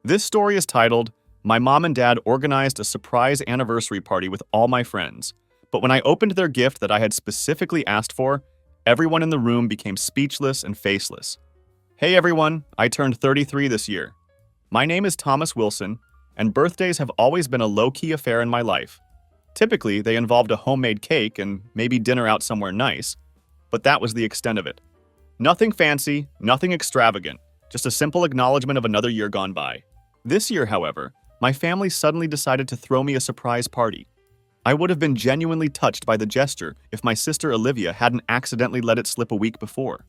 This story is titled, My Mom and Dad Organized a Surprise Anniversary Party with All My Friends, but when I opened their gift that I had specifically asked for, everyone in the room became speechless and faceless. Hey everyone, I turned 33 this year. My name is Thomas Wilson, and birthdays have always been a low-key affair in my life. Typically, they involved a homemade cake and maybe dinner out somewhere nice, but that was the extent of it. Nothing fancy, nothing extravagant, just a simple acknowledgement of another year gone by. This year, however, my family suddenly decided to throw me a surprise party. I would have been genuinely touched by the gesture if my sister Olivia hadn't accidentally let it slip a week before.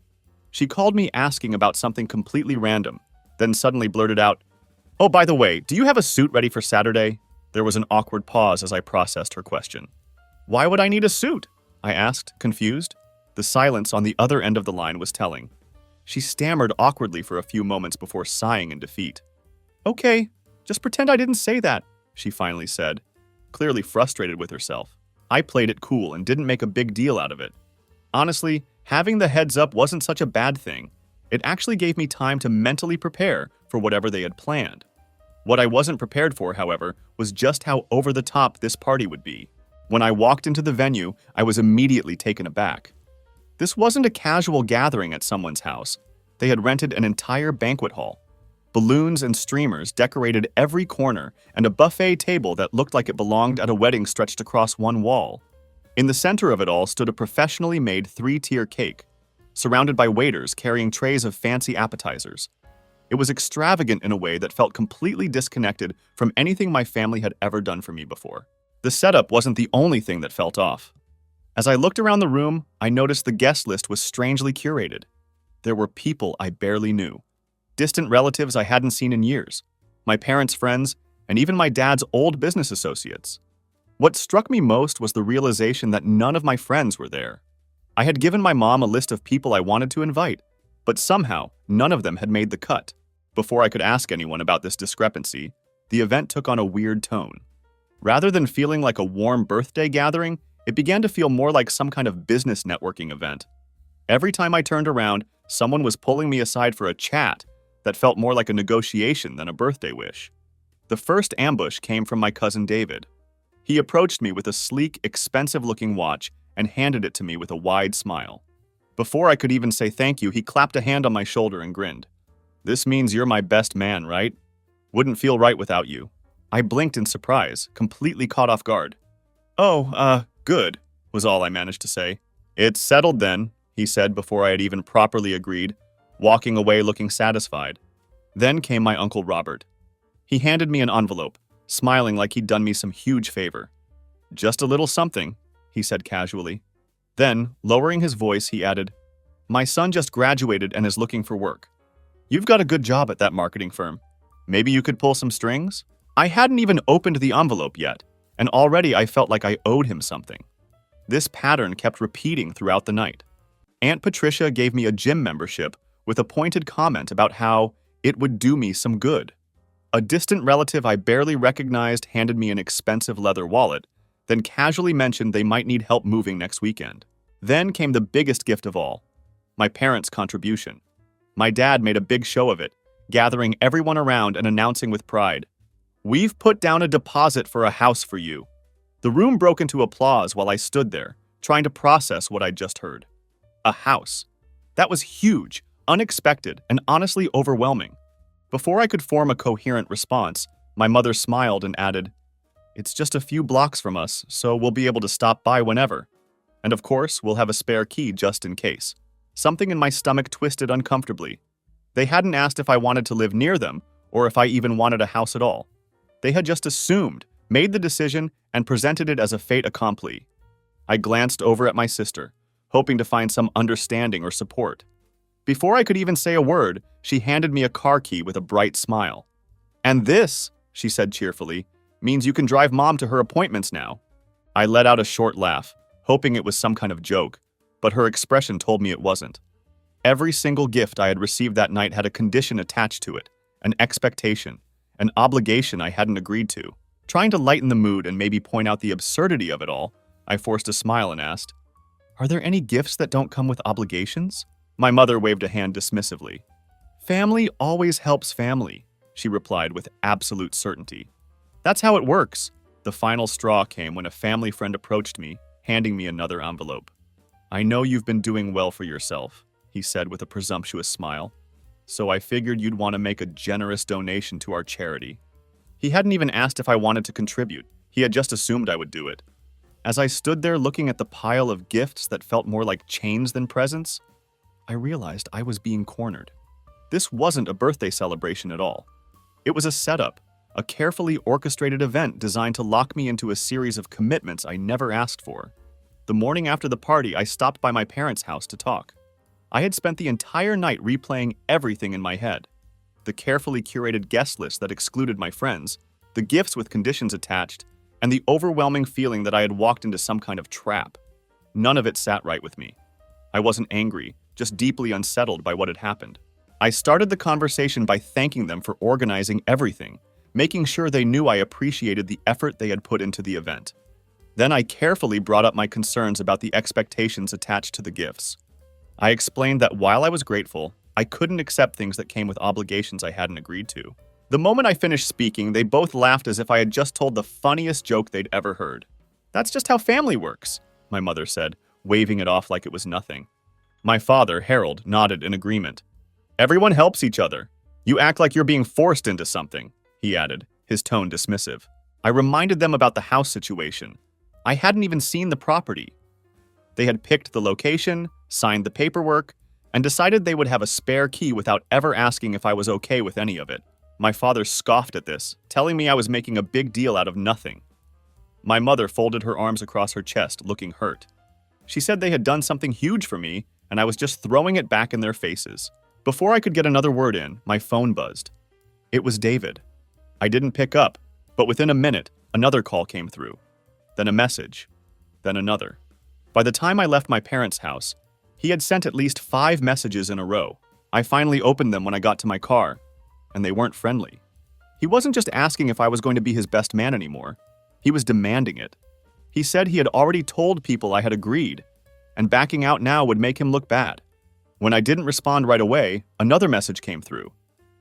She called me asking about something completely random, then suddenly blurted out, "Oh, by the way, do you have a suit ready for Saturday?" There was an awkward pause as I processed her question. "Why would I need a suit?" I asked, confused. The silence on the other end of the line was telling. She stammered awkwardly for a few moments before sighing in defeat. "Okay, just pretend I didn't say that," she finally said, clearly frustrated with herself. I played it cool and didn't make a big deal out of it. Honestly, having the heads up wasn't such a bad thing. It actually gave me time to mentally prepare for whatever they had planned. What I wasn't prepared for, however, was just how over the top this party would be. When I walked into the venue, I was immediately taken aback. This wasn't a casual gathering at someone's house. They had rented an entire banquet hall. Balloons and streamers decorated every corner, and a buffet table that looked like it belonged at a wedding stretched across one wall. In the center of it all stood a professionally made 3-tier cake, surrounded by waiters carrying trays of fancy appetizers. It was extravagant in a way that felt completely disconnected from anything my family had ever done for me before. The setup wasn't the only thing that felt off. As I looked around the room, I noticed the guest list was strangely curated. There were people I barely knew. Distant relatives I hadn't seen in years, my parents' friends, and even my dad's old business associates. What struck me most was the realization that none of my friends were there. I had given my mom a list of people I wanted to invite, but somehow none of them had made the cut. Before I could ask anyone about this discrepancy, the event took on a weird tone. Rather than feeling like a warm birthday gathering, it began to feel more like some kind of business networking event. Every time I turned around, someone was pulling me aside for a chat that felt more like a negotiation than a birthday wish. The first ambush came from my cousin David. He approached me with a sleek, expensive-looking watch and handed it to me with a wide smile. Before I could even say thank you, he clapped a hand on my shoulder and grinned. "This means you're my best man, right? Wouldn't feel right without you." I blinked in surprise, completely caught off guard. "Oh, good," was all I managed to say. "It's settled then," he said before I had even properly agreed, walking away looking satisfied. Then came my Uncle Robert. He handed me an envelope, smiling like he'd done me some huge favor. "Just a little something," he said casually. Then, lowering his voice, he added, "My son just graduated and is looking for work. You've got a good job at that marketing firm. Maybe you could pull some strings?" I hadn't even opened the envelope yet, and already I felt like I owed him something. This pattern kept repeating throughout the night. Aunt Patricia gave me a gym membership with a pointed comment about how it would do me some good. A distant relative I barely recognized handed me an expensive leather wallet, then casually mentioned they might need help moving next weekend. Then came the biggest gift of all, my parents' contribution. My dad made a big show of it, gathering everyone around and announcing with pride, "We've put down a deposit for a house for you." The room broke into applause while I stood there, trying to process what I'd just heard. A house. That was huge, unexpected, and honestly overwhelming. Before I could form a coherent response, my mother smiled and added, "It's just a few blocks from us, so we'll be able to stop by whenever. And of course, we'll have a spare key just in case." Something in my stomach twisted uncomfortably. They hadn't asked if I wanted to live near them, or if I even wanted a house at all. They had just assumed, made the decision, and presented it as a fait accompli. I glanced over at my sister, hoping to find some understanding or support. Before I could even say a word, she handed me a car key with a bright smile. "And this," she said cheerfully, "means you can drive Mom to her appointments now." I let out a short laugh, hoping it was some kind of joke, but her expression told me it wasn't. Every single gift I had received that night had a condition attached to it, an expectation, an obligation I hadn't agreed to. Trying to lighten the mood and maybe point out the absurdity of it all, I forced a smile and asked, "Are there any gifts that don't come with obligations?" My mother waved a hand dismissively. "Family always helps family," she replied with absolute certainty. That's how it works. The final straw came when a family friend approached me, handing me another envelope. I know you've been doing well for yourself, he said with a presumptuous smile. So I figured you'd want to make a generous donation to our charity. He hadn't even asked if I wanted to contribute. He had just assumed I would do it. As I stood there looking at the pile of gifts that felt more like chains than presents, I realized I was being cornered. This wasn't a birthday celebration at all. It was a setup, a carefully orchestrated event designed to lock me into a series of commitments I never asked for. The morning after the party, I stopped by my parents' house to talk. I had spent the entire night replaying everything in my head. The carefully curated guest list that excluded my friends, the gifts with conditions attached, and the overwhelming feeling that I had walked into some kind of trap. None of it sat right with me. I wasn't angry, just deeply unsettled by what had happened. I started the conversation by thanking them for organizing everything, making sure they knew I appreciated the effort they had put into the event. Then I carefully brought up my concerns about the expectations attached to the gifts. I explained that while I was grateful, I couldn't accept things that came with obligations I hadn't agreed to. The moment I finished speaking, they both laughed as if I had just told the funniest joke they'd ever heard. That's just how family works, my mother said, waving it off like it was nothing. My father, Harold, nodded in agreement. Everyone helps each other. You act like you're being forced into something, he added, his tone dismissive. I reminded them about the house situation. I hadn't even seen the property. They had picked the location, signed the paperwork, and decided they would have a spare key without ever asking if I was okay with any of it. My father scoffed at this, telling me I was making a big deal out of nothing. My mother folded her arms across her chest, looking hurt. She said they had done something huge for me, and I was just throwing it back in their faces. Before I could get another word in, my phone buzzed. It was David. I didn't pick up, but within a minute, another call came through. Then a message. Then another. By the time I left my parents' house, he had sent at least 5 messages in a row. I finally opened them when I got to my car, and they weren't friendly. He wasn't just asking if I was going to be his best man anymore. He was demanding it. He said he had already told people I had agreed, and backing out now would make him look bad. When I didn't respond right away, another message came through.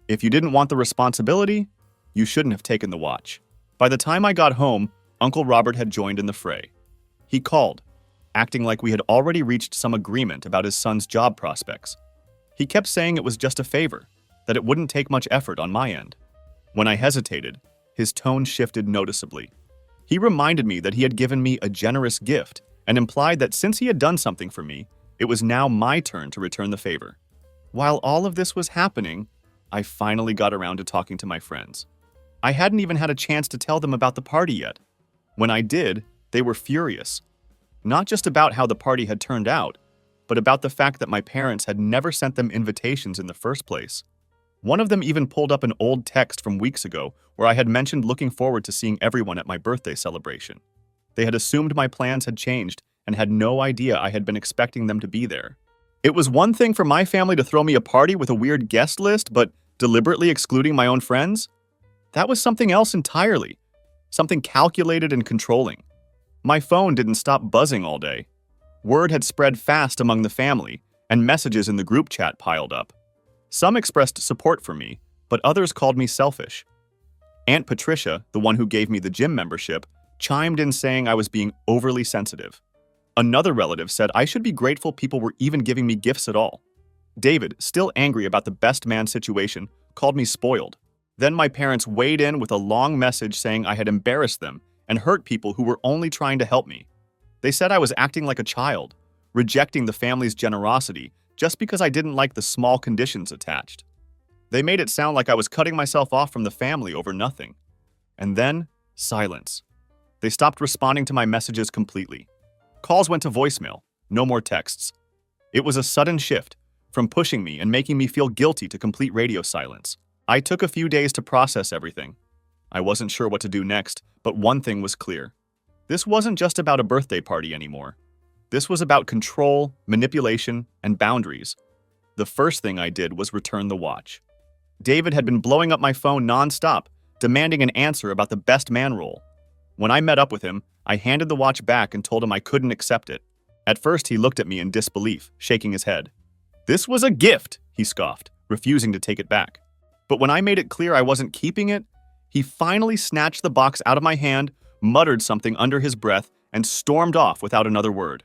If you didn't want the responsibility, you shouldn't have taken the watch. By the time I got home, Uncle Robert had joined in the fray. He called, acting like we had already reached some agreement about his son's job prospects. He kept saying it was just a favor, that it wouldn't take much effort on my end. When I hesitated, his tone shifted noticeably. He reminded me that he had given me a generous gift and implied that since he had done something for me, it was now my turn to return the favor. While all of this was happening, I finally got around to talking to my friends. I hadn't even had a chance to tell them about the party yet. When I did, they were furious. Not just about how the party had turned out, but about the fact that my parents had never sent them invitations in the first place. One of them even pulled up an old text from weeks ago where I had mentioned looking forward to seeing everyone at my birthday celebration. They had assumed my plans had changed and had no idea I had been expecting them to be there. It was one thing for my family to throw me a party with a weird guest list, but deliberately excluding my own friends? That was something else entirely. Something calculated and controlling. My phone didn't stop buzzing all day. Word had spread fast among the family, and messages in the group chat piled up. Some expressed support for me, but others called me selfish. Aunt Patricia, the one who gave me the gym membership, chimed in saying I was being overly sensitive. Another relative said I should be grateful people were even giving me gifts at all. David, still angry about the best man situation, called me spoiled. Then my parents weighed in with a long message saying I had embarrassed them and hurt people who were only trying to help me. They said I was acting like a child, rejecting the family's generosity just because I didn't like the small conditions attached. They made it sound like I was cutting myself off from the family over nothing. And then, silence. They stopped responding to my messages completely. Calls went to voicemail, no more texts. It was a sudden shift, from pushing me and making me feel guilty to complete radio silence. I took a few days to process everything. I wasn't sure what to do next, but one thing was clear. This wasn't just about a birthday party anymore. This was about control, manipulation, and boundaries. The first thing I did was return the watch. David had been blowing up my phone nonstop, demanding an answer about the best man role. When I met up with him, I handed the watch back and told him I couldn't accept it. At first, he looked at me in disbelief, shaking his head. "This was a gift," he scoffed, refusing to take it back. But when I made it clear I wasn't keeping it, he finally snatched the box out of my hand, muttered something under his breath, and stormed off without another word.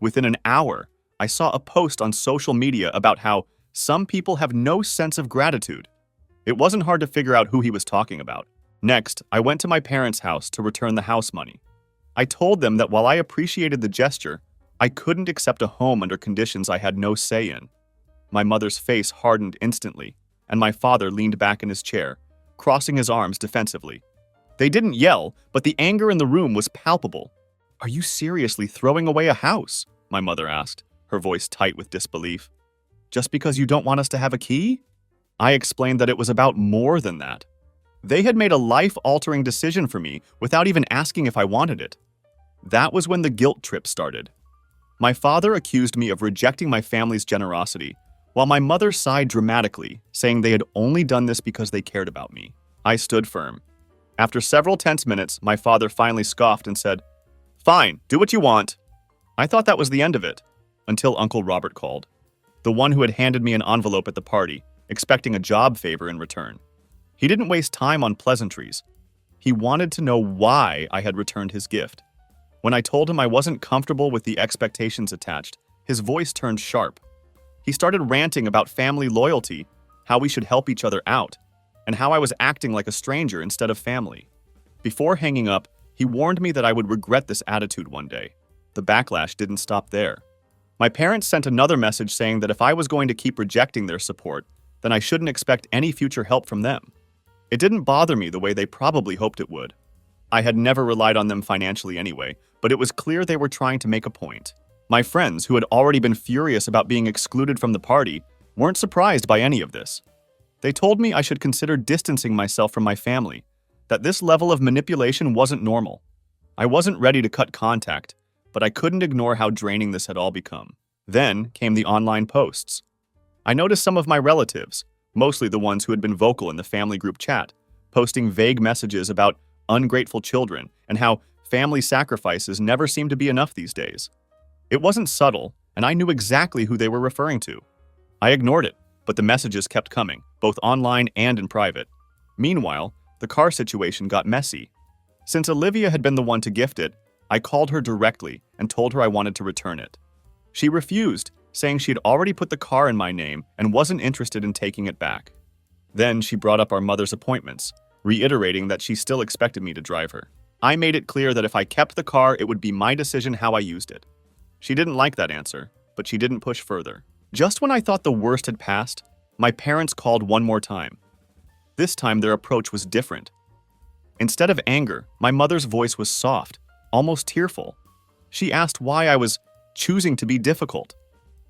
Within an hour, I saw a post on social media about how some people have no sense of gratitude. It wasn't hard to figure out who he was talking about. Next, I went to my parents' house to return the house money. I told them that while I appreciated the gesture, I couldn't accept a home under conditions I had no say in. My mother's face hardened instantly, and my father leaned back in his chair, crossing his arms defensively. They didn't yell, but the anger in the room was palpable. "Are you seriously throwing away a house?" my mother asked, her voice tight with disbelief. "Just because you don't want us to have a key?" I explained that it was about more than that. They had made a life-altering decision for me without even asking if I wanted it. That was when the guilt trip started. My father accused me of rejecting my family's generosity, while my mother sighed dramatically, saying they had only done this because they cared about me. I stood firm. After several tense minutes, my father finally scoffed and said, "Fine, do what you want." I thought that was the end of it, until Uncle Robert called, the one who had handed me an envelope at the party, expecting a job favor in return. He didn't waste time on pleasantries. He wanted to know why I had returned his gift. When I told him I wasn't comfortable with the expectations attached, his voice turned sharp. He started ranting about family loyalty, how we should help each other out, and how I was acting like a stranger instead of family. Before hanging up, he warned me that I would regret this attitude one day. The backlash didn't stop there. My parents sent another message saying that if I was going to keep rejecting their support, then I shouldn't expect any future help from them. It didn't bother me the way they probably hoped it would. I had never relied on them financially anyway, but it was clear they were trying to make a point. My friends, who had already been furious about being excluded from the party, weren't surprised by any of this. They told me I should consider distancing myself from my family, that this level of manipulation wasn't normal. I wasn't ready to cut contact, but I couldn't ignore how draining this had all become. Then came the online posts. I noticed some of my relatives, mostly the ones who had been vocal in the family group chat, posting vague messages about ungrateful children and how family sacrifices never seem to be enough these days. It wasn't subtle, and I knew exactly who they were referring to. I ignored it, but the messages kept coming, both online and in private. Meanwhile, the car situation got messy. Since Olivia had been the one to gift it, I called her directly and told her I wanted to return it. She refused, saying she had already put the car in my name and wasn't interested in taking it back. Then she brought up our mother's appointments, reiterating that she still expected me to drive her. I made it clear that if I kept the car, it would be my decision how I used it. She didn't like that answer, but she didn't push further. Just when I thought the worst had passed, my parents called one more time. This time their approach was different. Instead of anger, my mother's voice was soft, almost tearful. She asked why I was choosing to be difficult.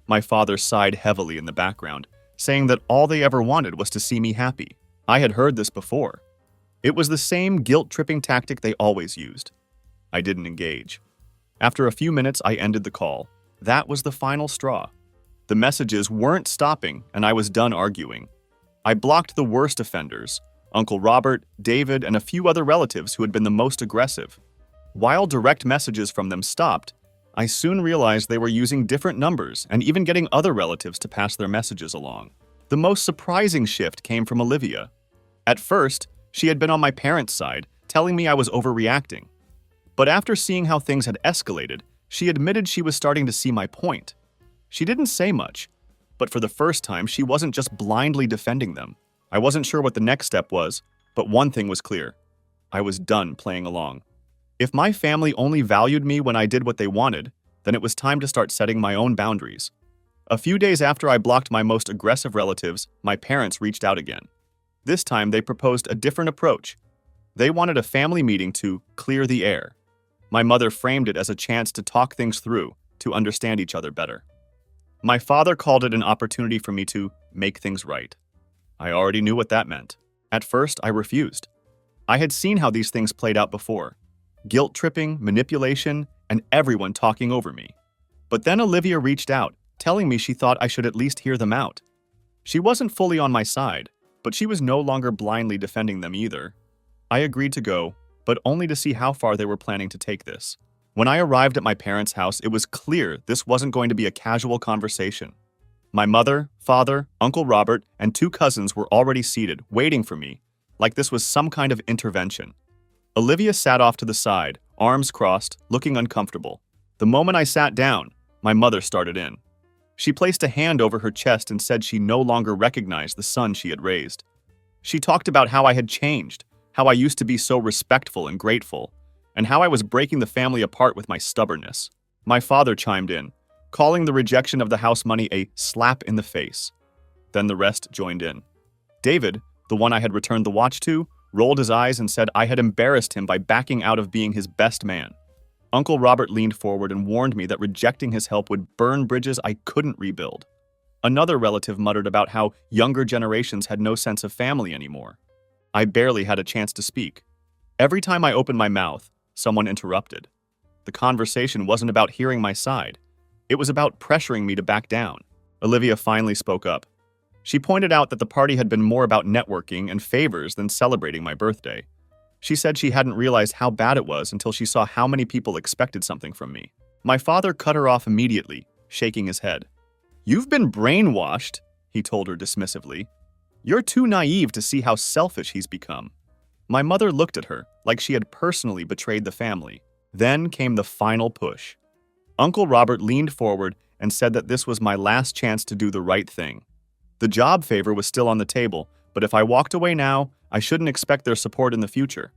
My father sighed heavily in the background, saying that all they ever wanted was to see me happy. I had heard this before. It was the same guilt-tripping tactic they always used. I didn't engage. After a few minutes, I ended the call. That was the final straw. The messages weren't stopping, and I was done arguing. I blocked the worst offenders, Uncle Robert, David, and a few other relatives who had been the most aggressive. While direct messages from them stopped, I soon realized they were using different numbers and even getting other relatives to pass their messages along. The most surprising shift came from Olivia. At first, she had been on my parents' side, telling me I was overreacting. But after seeing how things had escalated, she admitted she was starting to see my point. She didn't say much, but for the first time, she wasn't just blindly defending them. I wasn't sure what the next step was, but one thing was clear. I was done playing along. If my family only valued me when I did what they wanted, then it was time to start setting my own boundaries. A few days after I blocked my most aggressive relatives, my parents reached out again. This time, they proposed a different approach. They wanted a family meeting to clear the air. My mother framed it as a chance to talk things through, to understand each other better. My father called it an opportunity for me to make things right. I already knew what that meant. At first, I refused. I had seen how these things played out before. Guilt-tripping, manipulation, and everyone talking over me. But then Olivia reached out, telling me she thought I should at least hear them out. She wasn't fully on my side, but she was no longer blindly defending them either. I agreed to go, but only to see how far they were planning to take this. When I arrived at my parents' house, it was clear this wasn't going to be a casual conversation. My mother, father, Uncle Robert, and two cousins were already seated, waiting for me, like this was some kind of intervention. Olivia sat off to the side, arms crossed, looking uncomfortable. The moment I sat down, my mother started in. She placed a hand over her chest and said she no longer recognized the son she had raised. She talked about how I had changed, how I used to be so respectful and grateful, and how I was breaking the family apart with my stubbornness. My father chimed in, calling the rejection of the house money a slap in the face. Then the rest joined in. David, the one I had returned the watch to, rolled his eyes and said I had embarrassed him by backing out of being his best man. Uncle Robert leaned forward and warned me that rejecting his help would burn bridges I couldn't rebuild. Another relative muttered about how younger generations had no sense of family anymore. I barely had a chance to speak. Every time I opened my mouth, someone interrupted. The conversation wasn't about hearing my side. It was about pressuring me to back down. Olivia finally spoke up. She pointed out that the party had been more about networking and favors than celebrating my birthday. She said she hadn't realized how bad it was until she saw how many people expected something from me. My father cut her off immediately, shaking his head. "You've been brainwashed," he told her dismissively. "You're too naive to see how selfish he's become." My mother looked at her like she had personally betrayed the family. Then came the final push. Uncle Robert leaned forward and said that this was my last chance to do the right thing. The job favor was still on the table, but if I walked away now, I shouldn't expect their support in the future.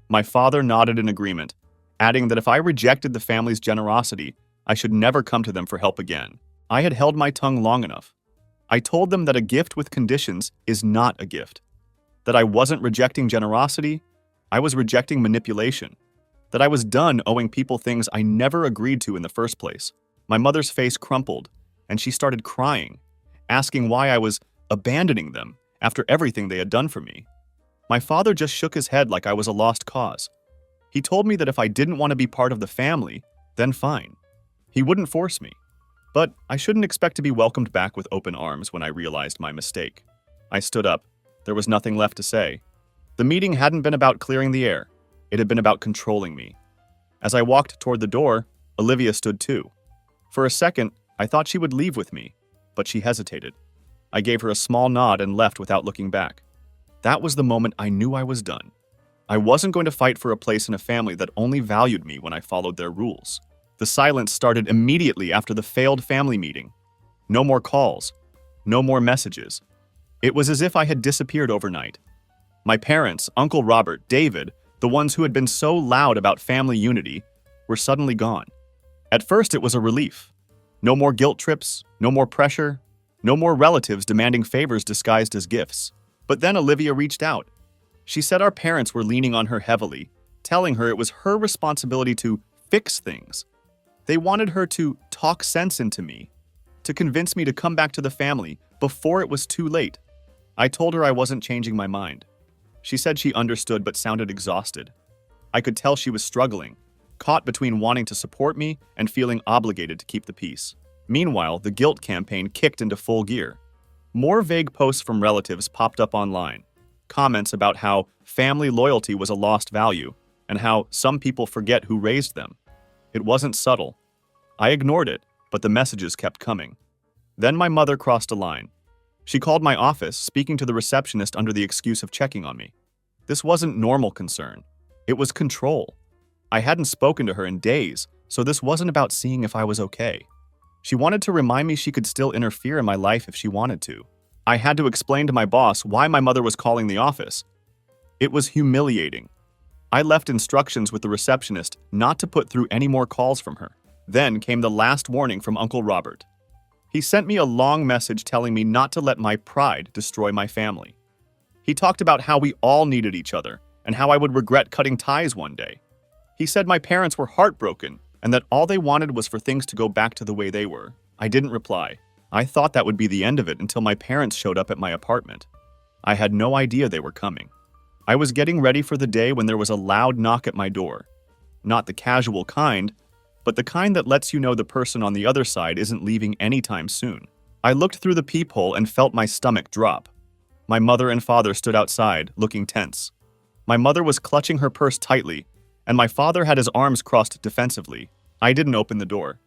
My father nodded in agreement, adding that if I rejected the family's generosity, I should never come to them for help again. I had held my tongue long enough. I told them that a gift with conditions is not a gift. That I wasn't rejecting generosity, I was rejecting manipulation. That I was done owing people things I never agreed to in the first place. My mother's face crumpled, and she started crying, asking why I was abandoning them after everything they had done for me. My father just shook his head like I was a lost cause. He told me that if I didn't want to be part of the family, then fine. He wouldn't force me. But I shouldn't expect to be welcomed back with open arms when I realized my mistake. I stood up. There was nothing left to say. The meeting hadn't been about clearing the air. It had been about controlling me. As I walked toward the door, Olivia stood too. For a second, I thought she would leave with me, but she hesitated. I gave her a small nod and left without looking back. That was the moment I knew I was done. I wasn't going to fight for a place in a family that only valued me when I followed their rules. The silence started immediately after the failed family meeting. No more calls. No more messages. It was as if I had disappeared overnight. My parents, Uncle Robert, David, the ones who had been so loud about family unity, were suddenly gone. At first, it was a relief. No more guilt trips, no more pressure, no more relatives demanding favors disguised as gifts. But then Olivia reached out. She said our parents were leaning on her heavily, telling her it was her responsibility to fix things. They wanted her to talk sense into me, to convince me to come back to the family before it was too late. I told her I wasn't changing my mind. She said she understood but sounded exhausted. I could tell she was struggling, caught between wanting to support me and feeling obligated to keep the peace. Meanwhile, the guilt campaign kicked into full gear. More vague posts from relatives popped up online. Comments about how family loyalty was a lost value and how some people forget who raised them. It wasn't subtle. I ignored it, but the messages kept coming. Then my mother crossed a line. She called my office, speaking to the receptionist under the excuse of checking on me. This wasn't normal concern. It was control. I hadn't spoken to her in days, so this wasn't about seeing if I was okay. She wanted to remind me she could still interfere in my life if she wanted to. I had to explain to my boss why my mother was calling the office. It was humiliating. I left instructions with the receptionist not to put through any more calls from her. Then came the last warning from Uncle Robert. He sent me a long message telling me not to let my pride destroy my family. He talked about how we all needed each other and how I would regret cutting ties one day. He said my parents were heartbroken and that all they wanted was for things to go back to the way they were. I didn't reply. I thought that would be the end of it until my parents showed up at my apartment. I had no idea they were coming. I was getting ready for the day when there was a loud knock at my door. Not the casual kind, but the kind that lets you know the person on the other side isn't leaving anytime soon. I looked through the peephole and felt my stomach drop. My mother and father stood outside, looking tense. My mother was clutching her purse tightly, and my father had his arms crossed defensively. I didn't open the door.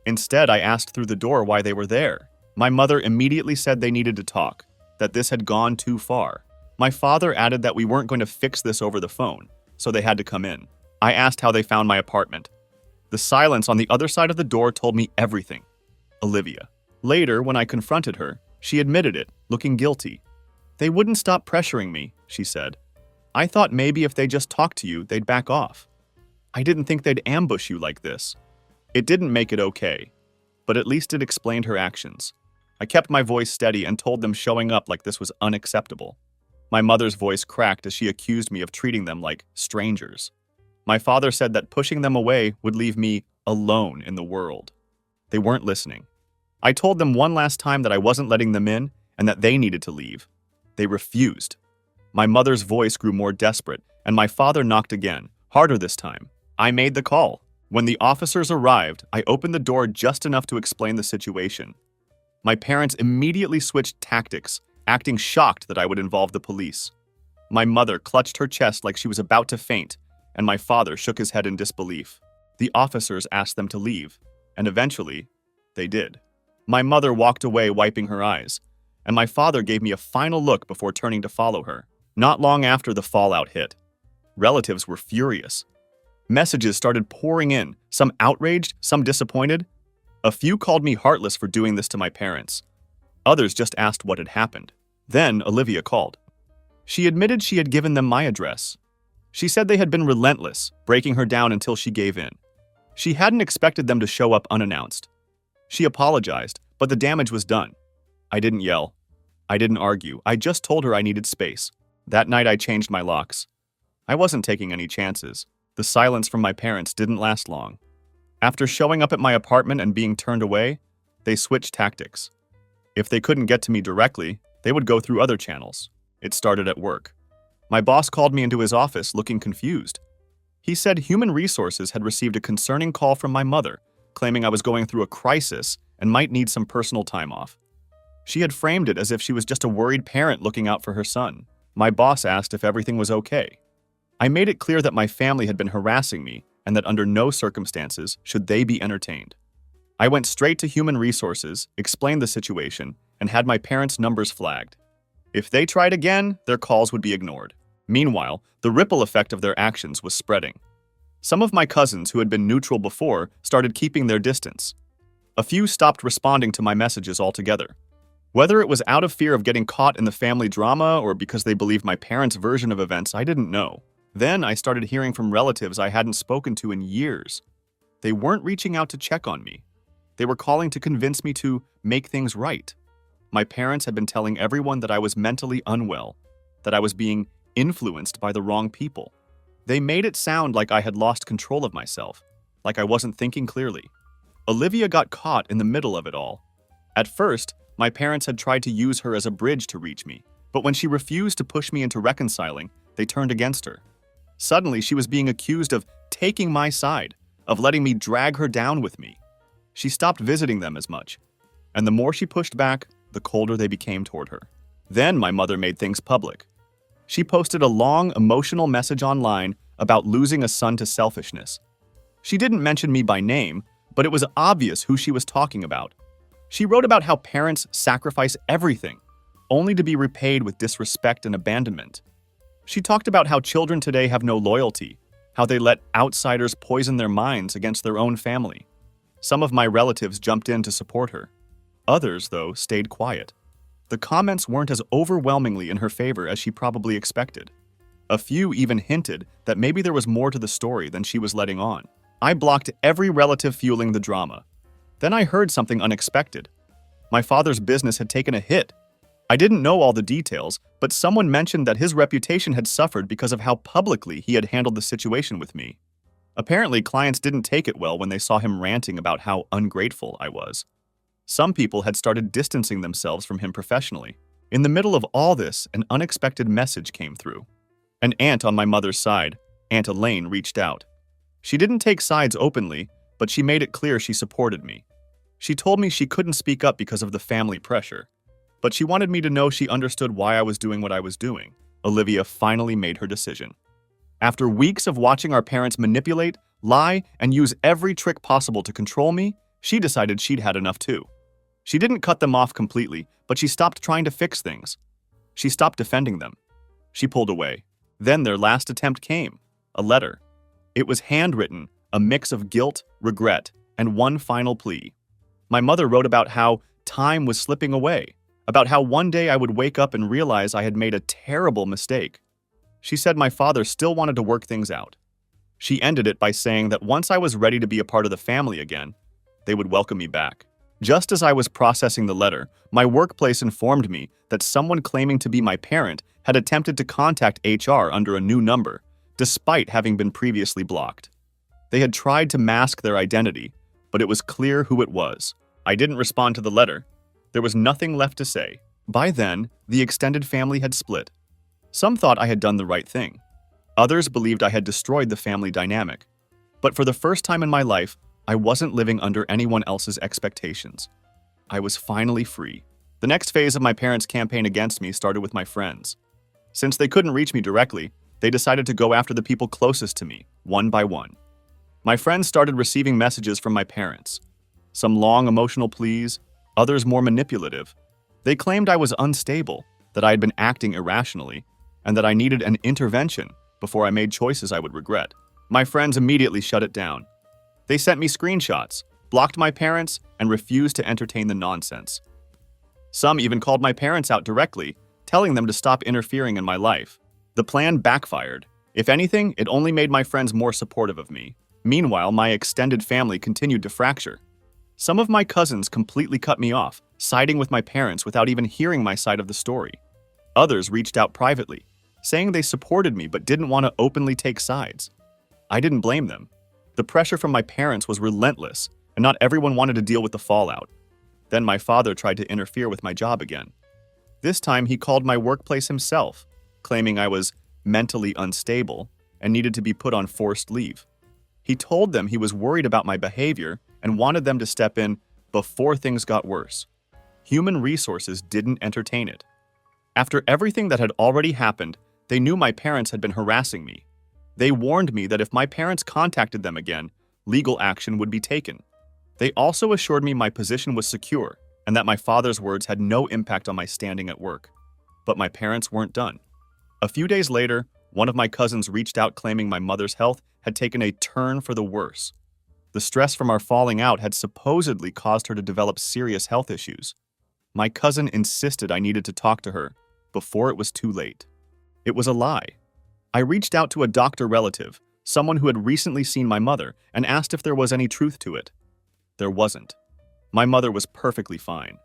Instead, I asked through the door why they were there. My mother immediately said they needed to talk, that this had gone too far. My father added that we weren't going to fix this over the phone, so they had to come in. I asked how they found my apartment. The silence on the other side of the door told me everything. Olivia. Later, when I confronted her, she admitted it, looking guilty. They wouldn't stop pressuring me, she said. I thought maybe if they just talked to you, they'd back off. I didn't think they'd ambush you like this. It didn't make it okay, but at least it explained her actions. I kept my voice steady and told them showing up like this was unacceptable. My mother's voice cracked as she accused me of treating them like strangers. My father said that pushing them away would leave me alone in the world. They weren't listening. I told them one last time that I wasn't letting them in and that they needed to leave. They refused. My mother's voice grew more desperate, and my father knocked again, harder this time. I made the call. When the officers arrived, I opened the door just enough to explain the situation. My parents immediately switched tactics, acting shocked that I would involve the police. My mother clutched her chest like she was about to faint, and my father shook his head in disbelief. The officers asked them to leave, and eventually, they did. My mother walked away wiping her eyes, and my father gave me a final look before turning to follow her. Not long after the fallout hit, relatives were furious. Messages started pouring in, some outraged, some disappointed. A few called me heartless for doing this to my parents. Others just asked what had happened. Then Olivia called. She admitted she had given them my address. She said they had been relentless, breaking her down until she gave in. She hadn't expected them to show up unannounced. She apologized, but the damage was done. I didn't yell. I didn't argue. I just told her I needed space. That night I changed my locks. I wasn't taking any chances. The silence from my parents didn't last long. After showing up at my apartment and being turned away, they switched tactics. If they couldn't get to me directly, they would go through other channels. It started at work. My boss called me into his office looking confused. He said Human Resources had received a concerning call from my mother, claiming I was going through a crisis and might need some personal time off. She had framed it as if she was just a worried parent looking out for her son. My boss asked if everything was okay. I made it clear that my family had been harassing me and that under no circumstances should they be entertained. I went straight to Human Resources, explained the situation, and had my parents' numbers flagged. If they tried again, their calls would be ignored. Meanwhile, the ripple effect of their actions was spreading. Some of my cousins who had been neutral before started keeping their distance. A few stopped responding to my messages altogether. Whether it was out of fear of getting caught in the family drama or because they believed my parents' version of events, I didn't know. Then I started hearing from relatives I hadn't spoken to in years. They weren't reaching out to check on me. They were calling to convince me to make things right. My parents had been telling everyone that I was mentally unwell, that I was being influenced by the wrong people. They made it sound like I had lost control of myself, like I wasn't thinking clearly. Olivia got caught in the middle of it all. At first, my parents had tried to use her as a bridge to reach me, but when she refused to push me into reconciling, they turned against her. Suddenly, she was being accused of taking my side, of letting me drag her down with me. She stopped visiting them as much, and the more she pushed back, the colder they became toward her. Then my mother made things public. She posted a long, emotional message online about losing a son to selfishness. She didn't mention me by name, but it was obvious who she was talking about. She wrote about how parents sacrifice everything, only to be repaid with disrespect and abandonment. She talked about how children today have no loyalty, how they let outsiders poison their minds against their own family. Some of my relatives jumped in to support her. Others, though, stayed quiet. The comments weren't as overwhelmingly in her favor as she probably expected. A few even hinted that maybe there was more to the story than she was letting on. I blocked every relative fueling the drama. Then I heard something unexpected. My father's business had taken a hit. I didn't know all the details, but someone mentioned that his reputation had suffered because of how publicly he had handled the situation with me. Apparently, clients didn't take it well when they saw him ranting about how ungrateful I was. Some people had started distancing themselves from him professionally. In the middle of all this, an unexpected message came through. An aunt on my mother's side, Aunt Elaine, reached out. She didn't take sides openly, but she made it clear she supported me. She told me she couldn't speak up because of the family pressure, but she wanted me to know she understood why I was doing what I was doing. Olivia finally made her decision. After weeks of watching our parents manipulate, lie, and use every trick possible to control me, she decided she'd had enough too. She didn't cut them off completely, but she stopped trying to fix things. She stopped defending them. She pulled away. Then their last attempt came, a letter. It was handwritten, a mix of guilt, regret, and one final plea. My mother wrote about how time was slipping away, about how one day I would wake up and realize I had made a terrible mistake. She said my father still wanted to work things out. She ended it by saying that once I was ready to be a part of the family again, they would welcome me back. Just as I was processing the letter, my workplace informed me that someone claiming to be my parent had attempted to contact HR under a new number, despite having been previously blocked. They had tried to mask their identity, but it was clear who it was. I didn't respond to the letter. There was nothing left to say. By then, the extended family had split. Some thought I had done the right thing. Others believed I had destroyed the family dynamic. But for the first time in my life, I wasn't living under anyone else's expectations. I was finally free. The next phase of my parents' campaign against me started with my friends. Since they couldn't reach me directly, they decided to go after the people closest to me, one by one. My friends started receiving messages from my parents. Some long emotional pleas, others more manipulative. They claimed I was unstable, that I had been acting irrationally, and that I needed an intervention before I made choices I would regret. My friends immediately shut it down. They sent me screenshots, blocked my parents, and refused to entertain the nonsense. Some even called my parents out directly, telling them to stop interfering in my life. The plan backfired. If anything, it only made my friends more supportive of me. Meanwhile, my extended family continued to fracture. Some of my cousins completely cut me off, siding with my parents without even hearing my side of the story. Others reached out privately, saying they supported me but didn't want to openly take sides. I didn't blame them. The pressure from my parents was relentless, and not everyone wanted to deal with the fallout. Then my father tried to interfere with my job again. This time he called my workplace himself, claiming I was mentally unstable and needed to be put on forced leave. He told them he was worried about my behavior and wanted them to step in before things got worse. Human resources didn't entertain it. After everything that had already happened, they knew my parents had been harassing me. They warned me that if my parents contacted them again, legal action would be taken. They also assured me my position was secure and that my father's words had no impact on my standing at work. But my parents weren't done. A few days later, one of my cousins reached out claiming my mother's health had taken a turn for the worse. The stress from our falling out had supposedly caused her to develop serious health issues. My cousin insisted I needed to talk to her before it was too late. It was a lie. I reached out to a doctor relative, someone who had recently seen my mother, and asked if there was any truth to it. There wasn't. My mother was perfectly fine.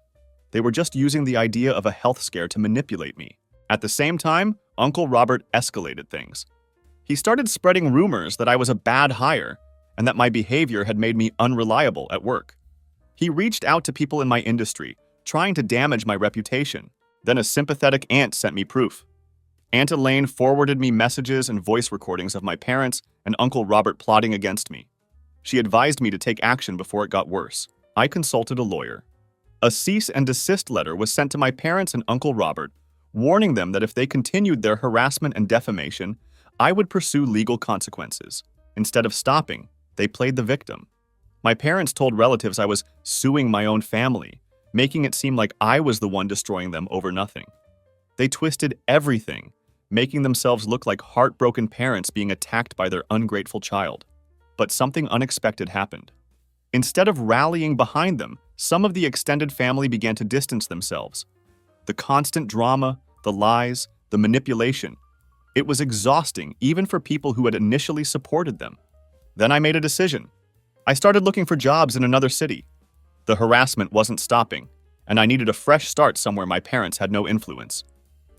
They were just using the idea of a health scare to manipulate me. At the same time, Uncle Robert escalated things. He started spreading rumors that I was a bad hire and that my behavior had made me unreliable at work. He reached out to people in my industry, trying to damage my reputation. Then a sympathetic aunt sent me proof. Aunt Elaine forwarded me messages and voice recordings of my parents and Uncle Robert plotting against me. She advised me to take action before it got worse. I consulted a lawyer. A cease and desist letter was sent to my parents and Uncle Robert, warning them that if they continued their harassment and defamation, I would pursue legal consequences. Instead of stopping, they played the victim. My parents told relatives I was suing my own family, making it seem like I was the one destroying them over nothing. They twisted everything, making themselves look like heartbroken parents being attacked by their ungrateful child. But something unexpected happened. Instead of rallying behind them, some of the extended family began to distance themselves. The constant drama, the lies, the manipulation. It was exhausting even for people who had initially supported them. Then I made a decision. I started looking for jobs in another city. The harassment wasn't stopping, and I needed a fresh start somewhere my parents had no influence.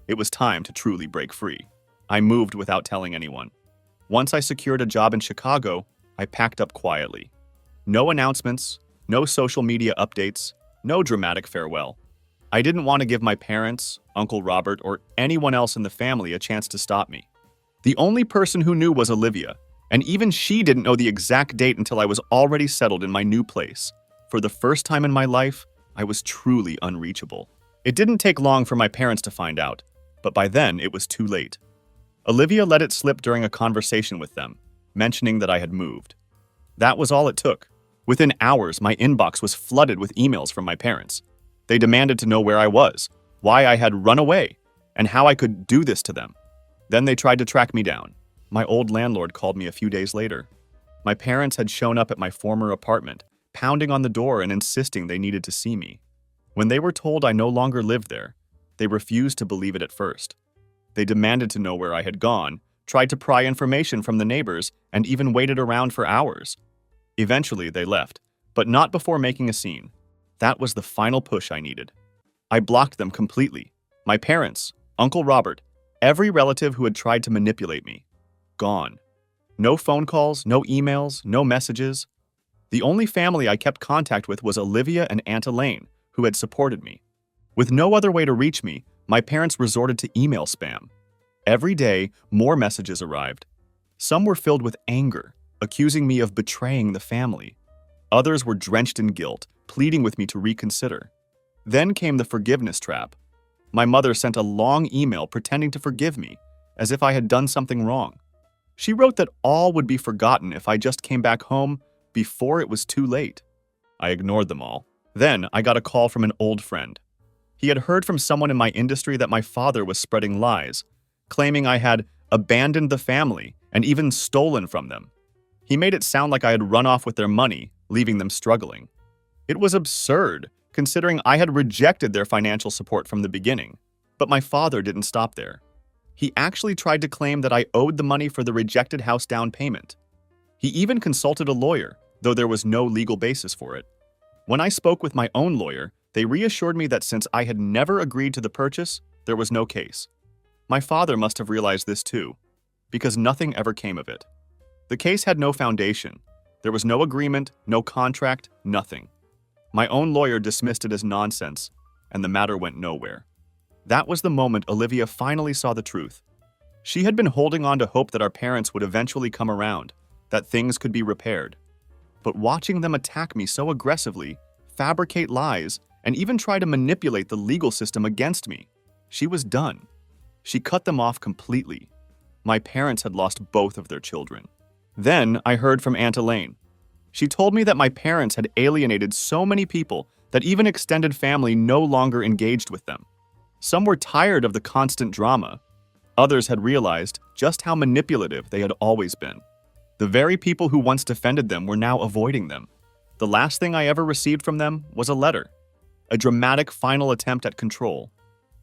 It was time to truly break free. I moved without telling anyone. Once I secured a job in Chicago, I packed up quietly. No announcements, no social media updates, no dramatic farewell. I didn't want to give my parents, Uncle Robert, or anyone else in the family a chance to stop me. The only person who knew was Olivia, and even she didn't know the exact date until I was already settled in my new place. For the first time in my life, I was truly unreachable. It didn't take long for my parents to find out, but by then it was too late. Olivia let it slip during a conversation with them, mentioning that I had moved. That was all it took. Within hours, my inbox was flooded with emails from my parents. They demanded to know where I was, why I had run away, and how I could do this to them. Then they tried to track me down. My old landlord called me a few days later. My parents had shown up at my former apartment, pounding on the door and insisting they needed to see me. When they were told I no longer lived there, they refused to believe it at first. They demanded to know where I had gone, tried to pry information from the neighbors, and even waited around for hours. Eventually, they left, but not before making a scene. That was the final push I needed. I blocked them completely. My parents, Uncle Robert, every relative who had tried to manipulate me. Gone. No phone calls, no emails, no messages. The only family I kept contact with was Olivia and Aunt Elaine, who had supported me. With no other way to reach me, my parents resorted to email spam. Every day, more messages arrived. Some were filled with anger, accusing me of betraying the family. Others were drenched in guilt, pleading with me to reconsider. Then came the forgiveness trap. My mother sent a long email pretending to forgive me, as if I had done something wrong. She wrote that all would be forgotten if I just came back home before it was too late. I ignored them all. Then I got a call from an old friend. He had heard from someone in my industry that my father was spreading lies, claiming I had abandoned the family and even stolen from them. He made it sound like I had run off with their money, leaving them struggling. It was absurd, considering I had rejected their financial support from the beginning. But my father didn't stop there. He actually tried to claim that I owed the money for the rejected house down payment. He even consulted a lawyer, though there was no legal basis for it. When I spoke with my own lawyer, they reassured me that since I had never agreed to the purchase, there was no case. My father must have realized this too, because nothing ever came of it. The case had no foundation. There was no agreement, no contract, nothing. My own lawyer dismissed it as nonsense, and the matter went nowhere. That was the moment Olivia finally saw the truth. She had been holding on to hope that our parents would eventually come around, that things could be repaired. But watching them attack me so aggressively, fabricate lies, and even try to manipulate the legal system against me, she was done. She cut them off completely. My parents had lost both of their children. Then I heard from Aunt Elaine. She told me that my parents had alienated so many people that even extended family no longer engaged with them. Some were tired of the constant drama. Others had realized just how manipulative they had always been. The very people who once defended them were now avoiding them. The last thing I ever received from them was a letter, a dramatic final attempt at control.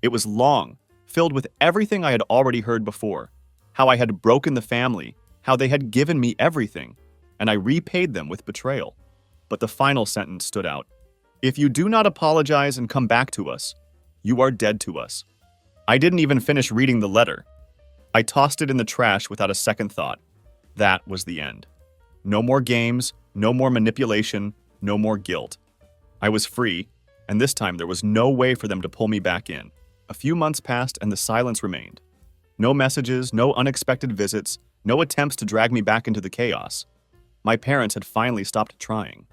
It was long, filled with everything I had already heard before, how I had broken the family, how they had given me everything, and I repaid them with betrayal. But the final sentence stood out. If you do not apologize and come back to us, you are dead to us. I didn't even finish reading the letter. I tossed it in the trash without a second thought. That was the end. No more games, no more manipulation, no more guilt. I was free, and this time there was no way for them to pull me back in. A few months passed and the silence remained. No messages, no unexpected visits, no attempts to drag me back into the chaos. My parents had finally stopped trying.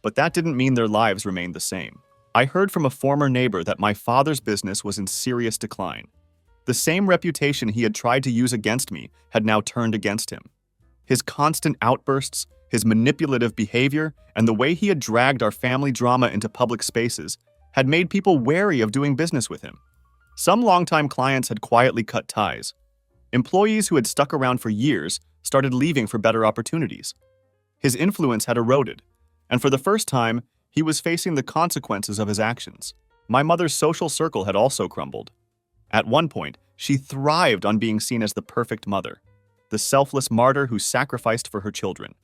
But that didn't mean their lives remained the same. I heard from a former neighbor that my father's business was in serious decline. The same reputation he had tried to use against me had now turned against him. His constant outbursts, his manipulative behavior, and the way he had dragged our family drama into public spaces had made people wary of doing business with him. Some longtime clients had quietly cut ties. Employees who had stuck around for years started leaving for better opportunities. His influence had eroded, and for the first time, he was facing the consequences of his actions. My mother's social circle had also crumbled. At one point, she thrived on being seen as the perfect mother, the selfless martyr who sacrificed for her children.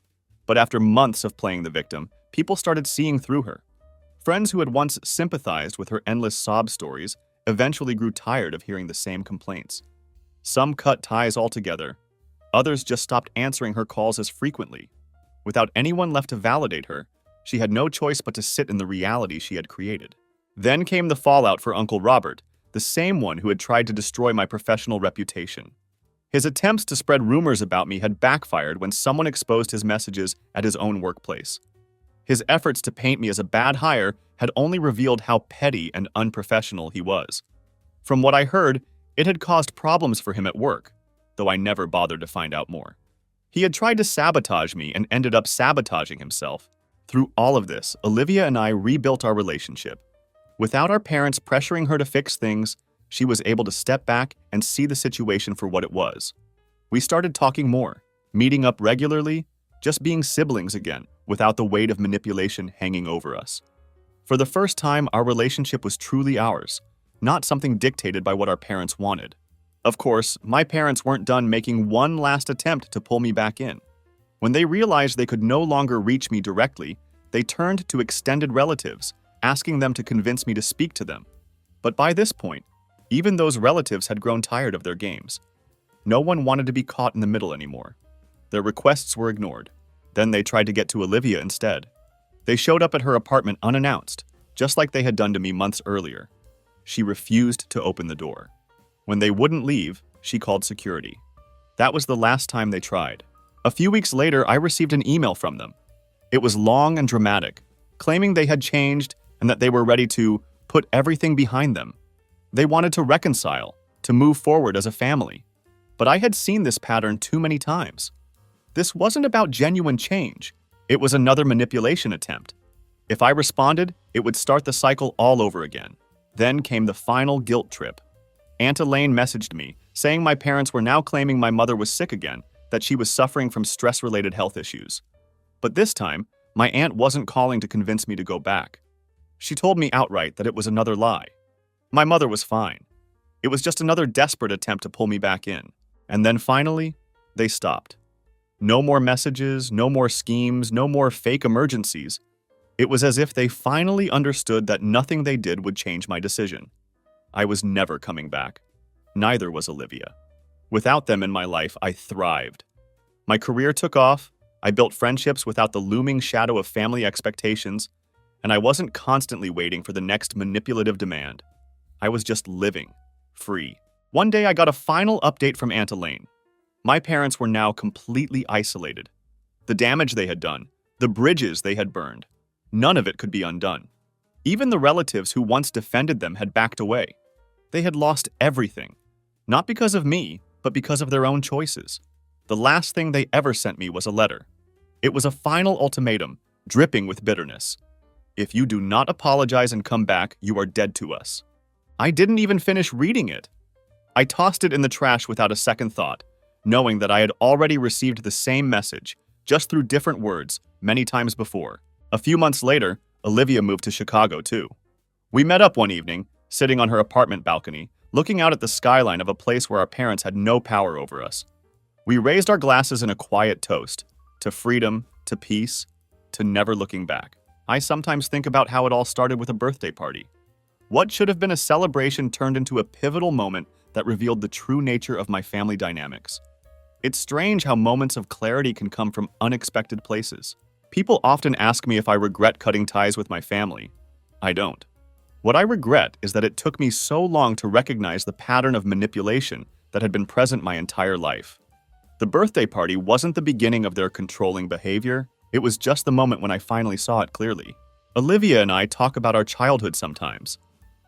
But after months of playing the victim, people started seeing through her. Friends who had once sympathized with her endless sob stories eventually grew tired of hearing the same complaints. Some cut ties altogether. Others just stopped answering her calls as frequently. Without anyone left to validate her, she had no choice but to sit in the reality she had created. Then came the fallout for Uncle Robert, the same one who had tried to destroy my professional reputation. His attempts to spread rumors about me had backfired when someone exposed his messages at his own workplace. His efforts to paint me as a bad hire had only revealed how petty and unprofessional he was. From what I heard, it had caused problems for him at work, though I never bothered to find out more. He had tried to sabotage me and ended up sabotaging himself. Through all of this, Olivia and I rebuilt our relationship. Without our parents pressuring her to fix things, she was able to step back and see the situation for what it was. We started talking more, meeting up regularly, just being siblings again, without the weight of manipulation hanging over us. For the first time, our relationship was truly ours, not something dictated by what our parents wanted. Of course, my parents weren't done making one last attempt to pull me back in. When they realized they could no longer reach me directly, they turned to extended relatives, asking them to convince me to speak to them. But by this point, even those relatives had grown tired of their games. No one wanted to be caught in the middle anymore. Their requests were ignored. Then they tried to get to Olivia instead. They showed up at her apartment unannounced, just like they had done to me months earlier. She refused to open the door. When they wouldn't leave, she called security. That was the last time they tried. A few weeks later, I received an email from them. It was long and dramatic, claiming they had changed and that they were ready to put everything behind them. They wanted to reconcile, to move forward as a family. But I had seen this pattern too many times. This wasn't about genuine change. It was another manipulation attempt. If I responded, it would start the cycle all over again. Then came the final guilt trip. Aunt Elaine messaged me, saying my parents were now claiming my mother was sick again, that she was suffering from stress-related health issues. But this time, my aunt wasn't calling to convince me to go back. She told me outright that it was another lie. My mother was fine. It was just another desperate attempt to pull me back in. And then finally, they stopped. No more messages, no more schemes, no more fake emergencies. It was as if they finally understood that nothing they did would change my decision. I was never coming back. Neither was Olivia. Without them in my life, I thrived. My career took off, I built friendships without the looming shadow of family expectations, and I wasn't constantly waiting for the next manipulative demand. I was just living, free. One day I got a final update from Aunt Elaine. My parents were now completely isolated. The damage they had done, the bridges they had burned, none of it could be undone. Even the relatives who once defended them had backed away. They had lost everything, not because of me, but because of their own choices. The last thing they ever sent me was a letter. It was a final ultimatum, dripping with bitterness. If you do not apologize and come back, you are dead to us. I didn't even finish reading it. I tossed it in the trash without a second thought, knowing that I had already received the same message, just through different words, many times before. A few months later, Olivia moved to Chicago too. We met up one evening, sitting on her apartment balcony, looking out at the skyline of a place where our parents had no power over us. We raised our glasses in a quiet toast, to freedom, to peace, to never looking back. I sometimes think about how it all started with a birthday party. What should have been a celebration turned into a pivotal moment that revealed the true nature of my family dynamics. It's strange how moments of clarity can come from unexpected places. People often ask me if I regret cutting ties with my family. I don't. What I regret is that it took me so long to recognize the pattern of manipulation that had been present my entire life. The birthday party wasn't the beginning of their controlling behavior, it was just the moment when I finally saw it clearly. Olivia and I talk about our childhood sometimes,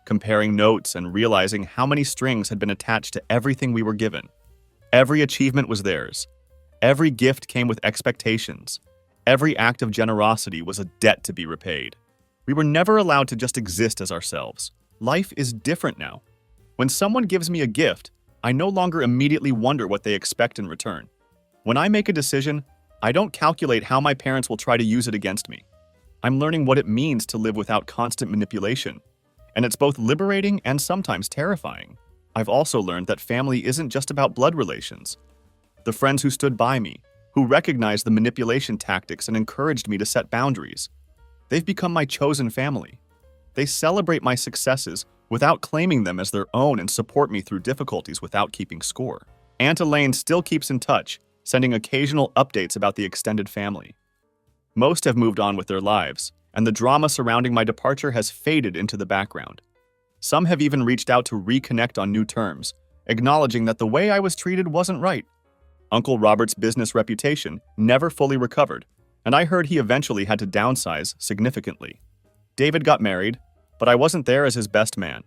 comparing notes and realizing how many strings had been attached to everything we were given. Every achievement was theirs. Every gift came with expectations. Every act of generosity was a debt to be repaid. We were never allowed to just exist as ourselves. Life is different now. When someone gives me a gift, I no longer immediately wonder what they expect in return. When I make a decision, I don't calculate how my parents will try to use it against me. I'm learning what it means to live without constant manipulation, and it's both liberating and sometimes terrifying. I've also learned that family isn't just about blood relations. The friends who stood by me, who recognized the manipulation tactics and encouraged me to set boundaries, they've become my chosen family. They celebrate my successes without claiming them as their own and support me through difficulties without keeping score. Aunt Elaine still keeps in touch, sending occasional updates about the extended family. Most have moved on with their lives, and the drama surrounding my departure has faded into the background. Some have even reached out to reconnect on new terms, acknowledging that the way I was treated wasn't right. Uncle Robert's business reputation never fully recovered, and I heard he eventually had to downsize significantly. David got married, but I wasn't there as his best man.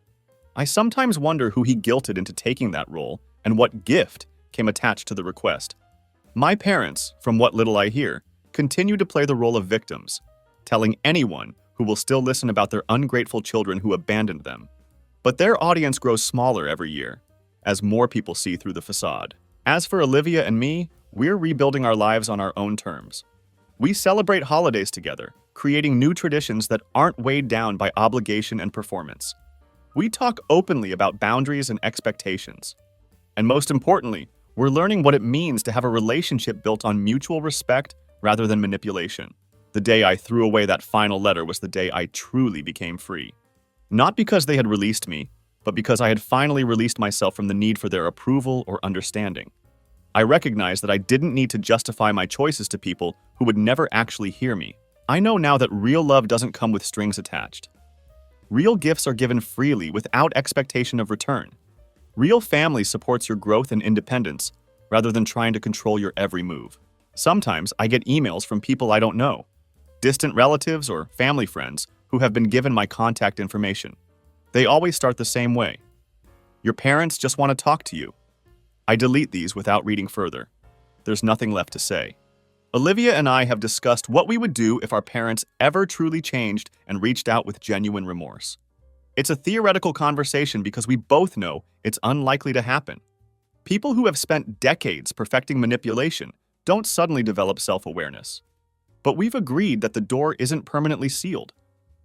I sometimes wonder who he guilted into taking that role and what gift came attached to the request. My parents, from what little I hear, continue to play the role of victims. telling anyone who will still listen about their ungrateful children who abandoned them. But their audience grows smaller every year, as more people see through the facade. As for Olivia and me, we're rebuilding our lives on our own terms. We celebrate holidays together, creating new traditions that aren't weighed down by obligation and performance. We talk openly about boundaries and expectations. And most importantly, we're learning what it means to have a relationship built on mutual respect rather than manipulation. The day I threw away that final letter was the day I truly became free. Not because they had released me, but because I had finally released myself from the need for their approval or understanding. I recognized that I didn't need to justify my choices to people who would never actually hear me. I know now that real love doesn't come with strings attached. Real gifts are given freely without expectation of return. Real family supports your growth and independence rather than trying to control your every move. Sometimes I get emails from people I don't know, distant relatives or family friends who have been given my contact information. They always start the same way. Your parents just want to talk to you. I delete these without reading further. There's nothing left to say. Olivia and I have discussed what we would do if our parents ever truly changed and reached out with genuine remorse. It's a theoretical conversation because we both know it's unlikely to happen. People who have spent decades perfecting manipulation don't suddenly develop self-awareness. But we've agreed that the door isn't permanently sealed.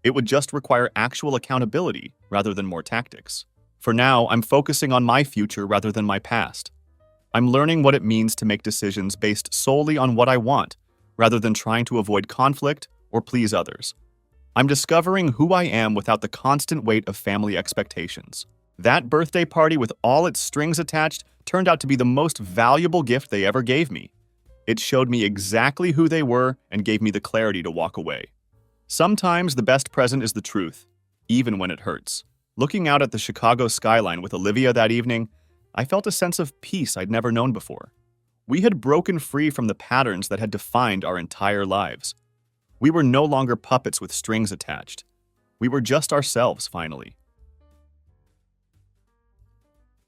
It would just require actual accountability rather than more tactics. For now, I'm focusing on my future rather than my past. I'm learning what it means to make decisions based solely on what I want, rather than trying to avoid conflict or please others. I'm discovering who I am without the constant weight of family expectations. That birthday party with all its strings attached turned out to be the most valuable gift they ever gave me. It showed me exactly who they were and gave me the clarity to walk away. Sometimes the best present is the truth, even when it hurts. Looking out at the Chicago skyline with Olivia that evening, I felt a sense of peace I'd never known before. We had broken free from the patterns that had defined our entire lives. We were no longer puppets with strings attached. We were just ourselves, finally.